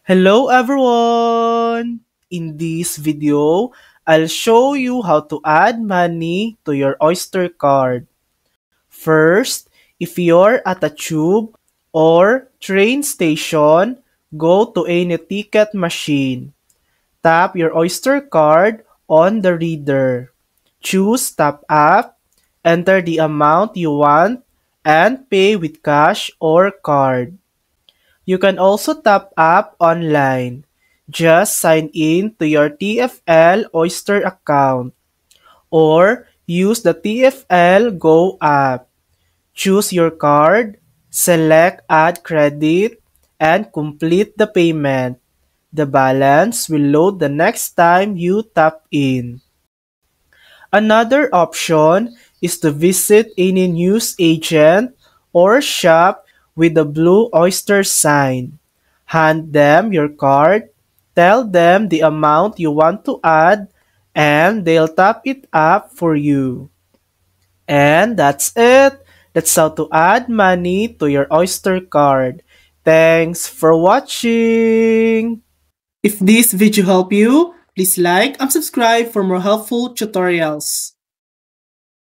Hello everyone! In this video, I'll show you how to add money to your Oyster card. First, if you're at a tube or train station, go to any ticket machine. Tap your Oyster card on the reader. Choose Tap App, enter the amount you want, and pay with cash or card. You can also tap app online. Just sign in to your TFL Oyster account or use the TFL Go app. Choose your card, select Add Credit, and complete the payment. The balance will load the next time you tap in. Another option is to visit any news agent or shop with the blue oyster sign. Hand them your card, tell them the amount you want to add, and they'll top it up for you. And that's it. That's how to add money to your Oyster card. Thanks for watching! If this video helped you, please like and subscribe for more helpful tutorials.